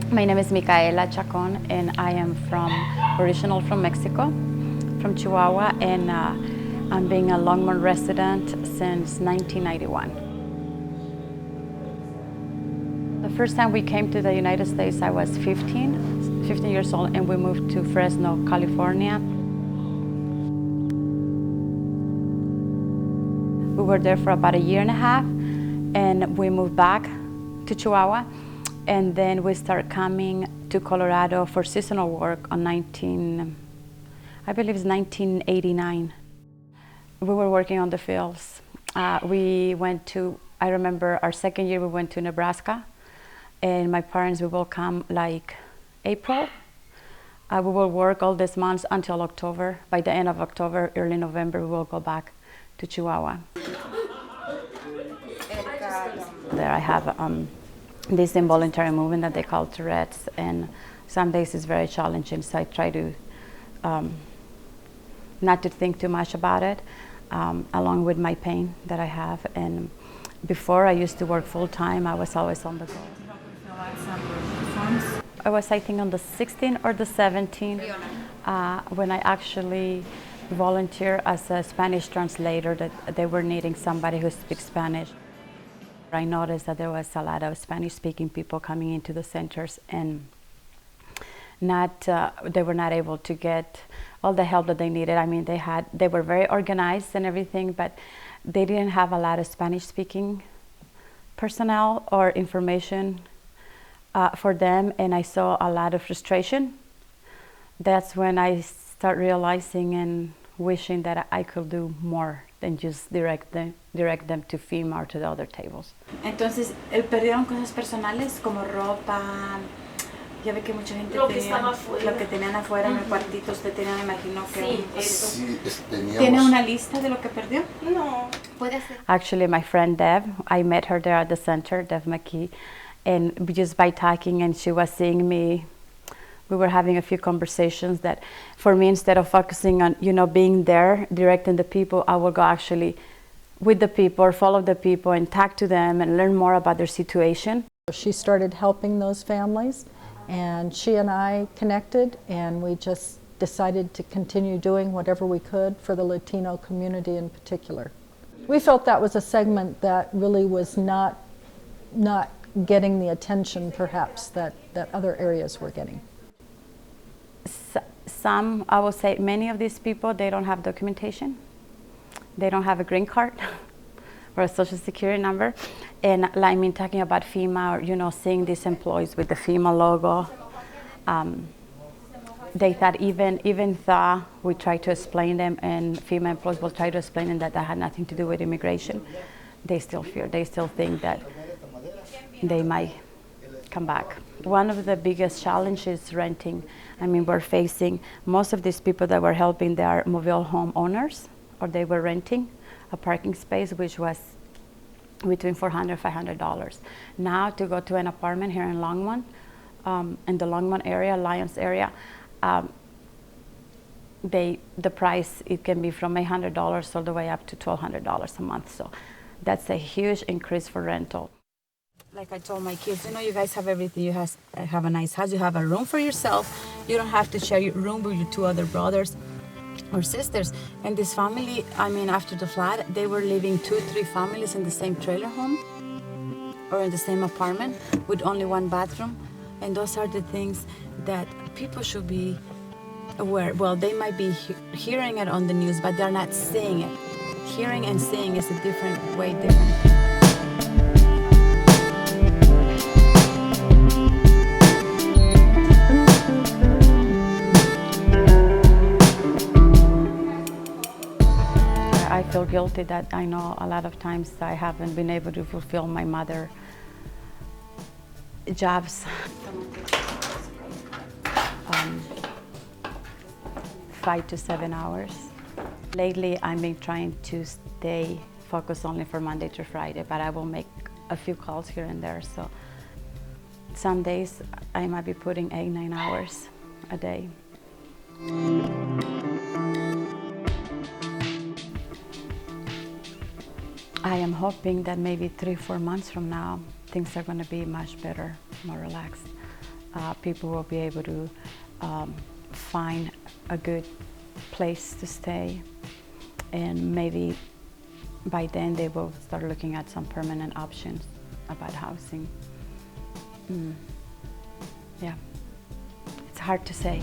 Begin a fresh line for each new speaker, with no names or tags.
My name is Micaela Chacon, and I am original from Mexico, from Chihuahua, and I'm being a Longmont resident since 1991. The first time we came to the United States, I was 15 years old, and we moved to Fresno, California. We were there for about a year and a half, and we moved back to Chihuahua, and then we started coming to Colorado for seasonal work on I believe it's 1989. We were working on the fields. I remember our second year we went to Nebraska, and my parents, we will come like April. We will work all these months until October. By the end of October, early November, we will go back to Chihuahua. There I have this involuntary movement that they call Tourette's, and some days it's very challenging, so I try to not to think too much about it, along with my pain that I have. And before, I used to work full-time. I was always on the go. I was, I think, on the 16th or the 17th when I actually volunteered as a Spanish translator, that they were needing somebody who speaks Spanish. I noticed that there was a lot of Spanish-speaking people coming into the centers, and they were not able to get all the help that they needed. I mean, they were very organized and everything, but they didn't have a lot of Spanish-speaking personnel or information for them, and I saw a lot of frustration. That's when I start realizing and wishing that I could do more than just direct them to FEMA or to the other tables.
Entonces, perdieron cosas personales como ropa. Ya ve que mucha gente
lo que estaba afuera.
Lo que tenían afuera en el cuartito. Usted tenía, me imagino que
sí,
eso.
Sí,
¿Tiene una lista de lo que perdió?
No.
Puede ser.
Actually, my friend Deb, I met her there at the center, Deb McKee, and just by talking, and she was seeing me. We were having a few conversations that, for me, instead of focusing on, being there, directing the people, I will go actually with the people or follow the people and talk to them and learn more about their situation.
She started helping those families, and she and I connected, and we just decided to continue doing whatever we could for the Latino community in particular. We felt that was a segment that really was not getting the attention, perhaps, that other areas were getting.
Some, I will say, many of these people, they don't have documentation. They don't have a green card or a social security number. And I mean, talking about FEMA or, seeing these employees with the FEMA logo, they thought even though we try to explain them, and FEMA employees will try to explain them that had nothing to do with immigration, they still fear, they still think that they might come back. One of the biggest challenges is renting. I mean, we're facing, most of these people that we're helping, they are mobile home owners, or they were renting a parking space, which was between $400 and $500. Now to go to an apartment here in Longmont, in the Longmont area, Lyons area, the price, it can be from $800 all the way up to $1,200 a month. So that's a huge increase for rental.
Like I told my kids, you guys have everything. You have a nice house. You have a room for yourself. You don't have to share your room with your two other brothers or sisters. And this family, I mean, after the flood, they were living 2-3 families in the same trailer home or in the same apartment with only one bathroom. And those are the things that people should be aware. Well, they might be hearing it on the news, but they're not seeing it. Hearing and seeing is a way different. I feel guilty that I know a lot of times I haven't been able to fulfill my mother jobs. 5 to 7 hours. Lately, I've been trying to stay focused only for Monday to Friday, but I will make a few calls here and there. So some days I might be putting 8-9 hours a day. I am hoping that maybe 3-4 months from now, things are going to be much better, more relaxed.
people will be able to find a good place to stay, and maybe by then they will start looking at some permanent options about housing. Yeah, it's hard to say.